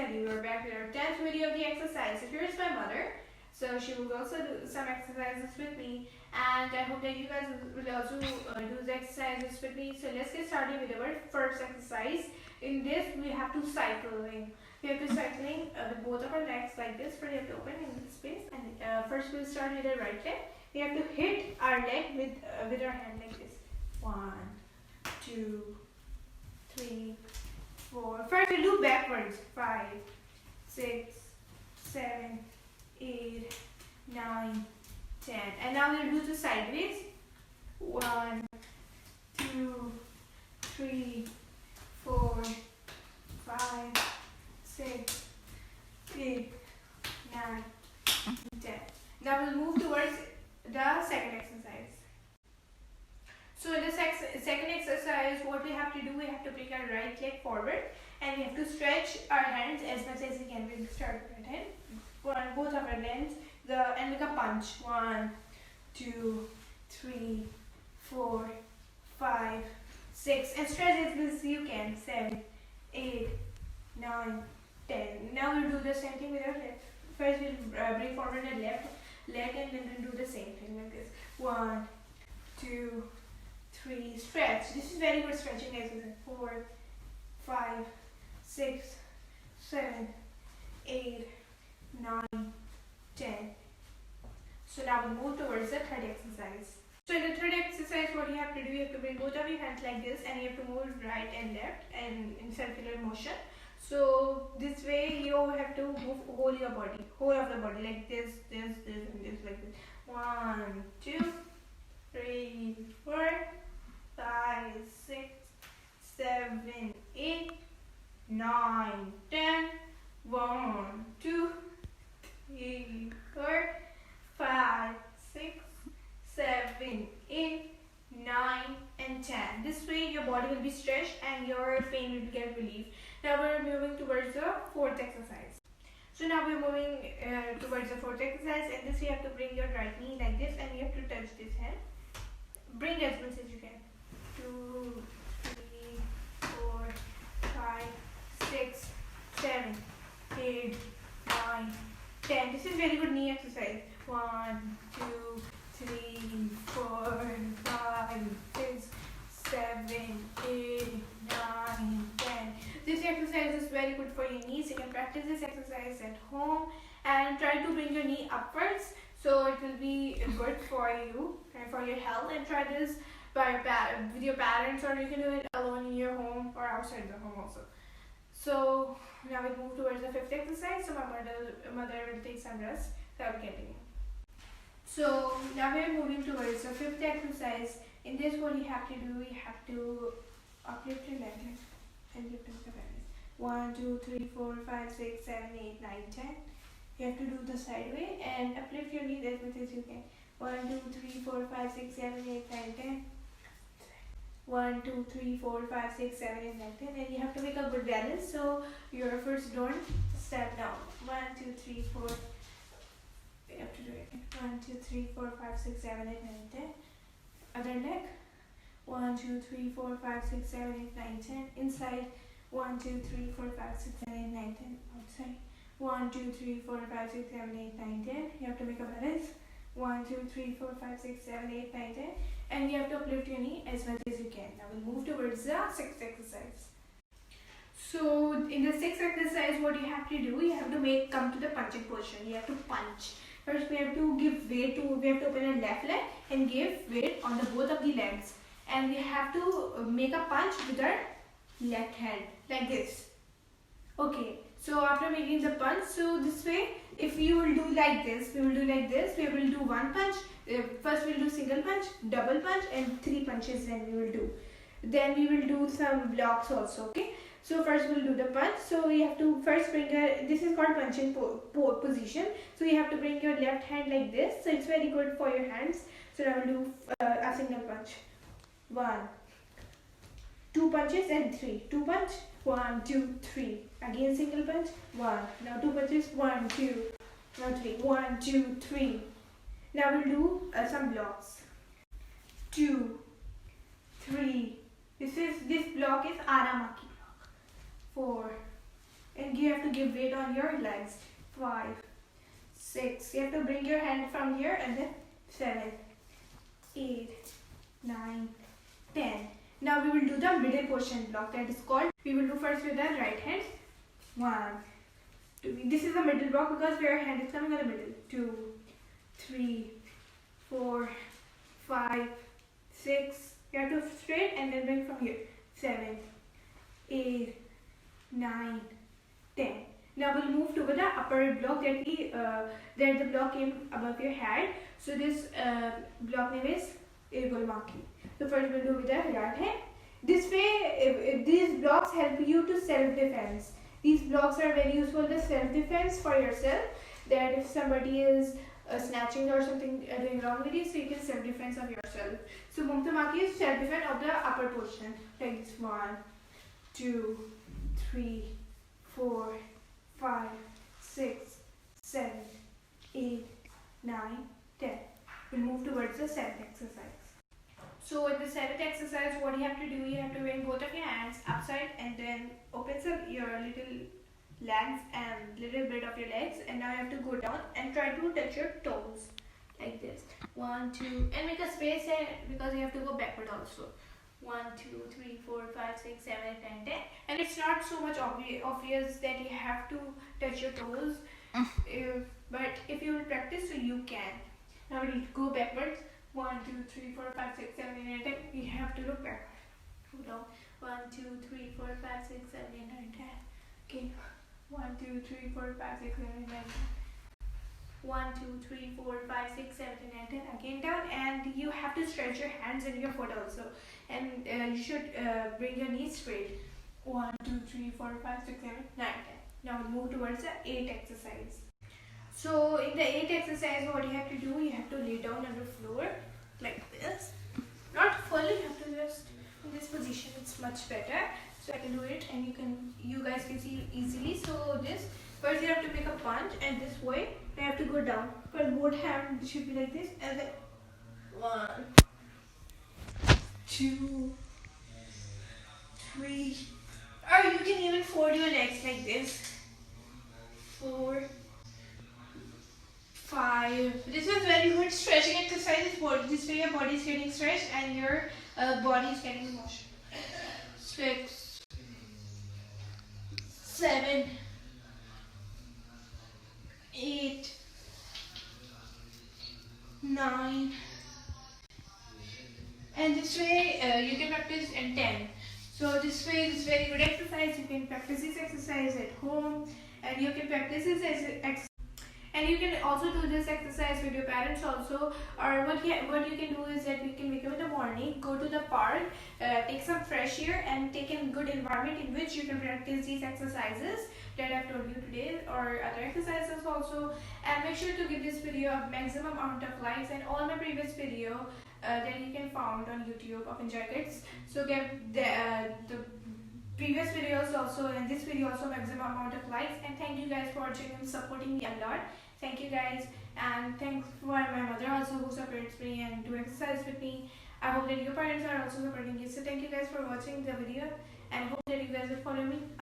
Heidi. We're back with our 10th video of the exercise. So here's my mother. So she will also do some exercises with me, and I hope that you guys will also do the exercises with me. So let's get started with our first exercise. In this, we have to cycling. We have to cycling with both of our legs like this. First, we have to open in this space, and first we'll start with the right leg. We have to hit our leg with our hand like this. 1, 2, 3, 4. First we'll do backwards. 5, 6, 7, 8, 9, 10. And now we'll do the sideways. 1, 2, 3, 4, 5, 6, 8, 9, 10. Now we'll move towards the second exercise. So in the second exercise, what we have to do, we have to bring our right leg forward and we have to stretch our hands as much as we can. We'll start with right hand, both of our hands, and make a punch. 1, 2, 3, 4, 5, 6, and stretch as much as you can. 7, 8, 9, 10. Now we'll do the same thing with our left. First we'll bring forward the left leg and then we'll do the same thing like this. 1, 2, 3, stretch. This is very good stretching exercise. 4, 5, 6, 7, 8, 9, 10. So now we move towards the third exercise. So in the third exercise, what you have to do, you have to bring both of your hands like this and you have to move right and left and in circular motion. So this way you have to move whole of the body like this, and this like this. 1, 2, 3, 4, 5, 6, 7, 8, 9, 10. 1, 2, 3, 4, 5, 6, 7, 8, 9, and 10. This way your body will be stretched and your pain will get relief. Now we're moving towards the fourth exercise. So now we're moving towards the fourth exercise, and this you have to bring your right knee like this and you have to touch this hand. Bring as much as you can. 2, 3, 4, 5, 6, 7, 8, 9, 10. This is very good knee exercise. 1, 2, 3, 4, 5, 6, 7, 8, 9, 10. This exercise is very good for your knees. You can practice this exercise at home and try to bring your knee upwards, so it will be good for you and for your health. And try this with your parents, or you can do it alone in your home or outside the home also. So now we move towards the fifth exercise. So my mother will take some rest. So I will continue. So now we are moving towards the fifth exercise. In this, what you have to do, you have to uplift your leg and lift up the balance. 1, 2, 3, 4, 5, 6, 7, 8, 9, 10. You have to do the side way and uplift your knee as much as you can. 1, 2, 3, 4, 5, 6, 7, 8, 9, 10. 1, 2, 3, 4, 5, 6, 7, 8, 9, 10. And you have to make a good balance, so your first don't step down. 1, 2, 3, 4. You have to do it. 1, 2, 3, 4, 5, 6, 7, 8, 9, 10. Other leg. 1, 2, 3, 4, 5, 6, 7, 8, 9, 10. Inside. 1, 2, 3, 4, 5, 6, 7, 8, 9, 10. Outside. 1, 2, 3, 4, 5, 6, 7, 8, 9, 10. You have to make a balance. 1, 2, 3, 4, 5, 6, 7, 8, 9, 10. And you have to uplift your knee as much as you can. Now we'll move towards the sixth exercise. So in the sixth exercise, what you have to do, you have to come to the punching position. You have to punch. First, we have to give weight we have to open our left leg and give weight on both of the legs. And we have to make a punch with our left hand like this. Okay, so after making the punch, so this way, if you will do like this, we will do one punch. First we will do single punch, double punch, and 3 punches then we will do. Then we will do some blocks also, okay? So first we will do the punch. So we have to first bring this is called punching position. So you have to bring your left hand like this. So it's very good for your hands. So now we'll do a single punch. 1, 2 punches and 3. 2 punch. 1, 2, 3. Again single punch. 1. Now 2 punches. 1, 2. Now 3. 1, 2, 3. Now we'll do some blocks. 2, 3. This block is Aramaki block. 4, and you have to give weight on your legs. 5, 6. You have to bring your hand from here and then 7, 8, 9, 10. Now we will do the middle portion block, that is called. We will do first with the right hand. 1, 2. This is the middle block because your hand is coming in the middle. 2, 3, 4, 5, 6. You have to straight and then bring from here. 7, 8, 9, 10. Now we'll move to the upper block that the block came above your head. So this block name is Gulmaki. So first we'll do with the right hand. This way, these blocks help you to self-defense. These blocks are very useful in self-defense for yourself. That if somebody is snatching or something doing wrong with you, so you can self-defense of yourself. So Mumtamaki is self-defense of the upper portion. Like this. 1, 2, 3, 4, 5, 6, 7, 8, 9, 10. We'll move towards the 7th exercise. So in the 7th exercise, what you have to do, you have to bring both of your hands upside and then open your little legs and little bit of your legs, and now you have to go down and try to touch your toes like this. 1, 2, and make a space here because you have to go backward also. 1, 2, 3, 4, 5, 6, 7, 8, 9, 10. And it's not so much obvious that you have to touch your toes, but if you will practice, so you can. Now we'll go backwards. 1, 2, 3, 4, 5, 6, 7, 8, 9, 10. You have to look back. Hold on. 1, 2, 3, 4, 5, 6, 7, 8, 9, 10. Okay. 1, 2, 3, 4, 5, 6, 7, 8, 9, 10. 1, 2, 3, 4, 5, 6, 7, 8, 9, 10. Again down, and you have to stretch your hands and your foot also. And you should bring your knees straight. 1, 2, 3, 4, 5, 6, 7, 8, 9, 10. Now we'll move towards the 8th exercise. So in the 8th exercise, what you have to do, you have to lay down on the floor like this. Not fully, you have to just in this position. It's much better. So I can do it, and you guys can see easily. So this first you have to make a punch, and this way you have to go down. But both hands should be like this, and then 1, 2, 3, or you can even fold your legs like this. 4, 5. This is very good stretching exercise. This way your body is getting stretched and your body is getting motion. 6, 7, 8, 9, and this way you can practice in 10. So this way is very good exercise. You can practice this exercise at home, and you can practice this exercise. And you can also do this exercise with your parents also. Or what you can do is that you can wake up in the morning, go to the park, take some fresh air, and take a good environment in which you can practice these exercises that I've told you today, or other exercises also. And make sure to give this video a maximum amount of likes, and all my previous video that you can find on YouTube of Enjoy Kids. So get the previous videos also and this video also maximum amount of likes. And thank you guys for watching and supporting me a lot. Thank you guys, and thanks for my mother also who supports me and do exercise with me. I hope that your parents are also supporting you. So thank you guys for watching the video, and hope that you guys will follow me.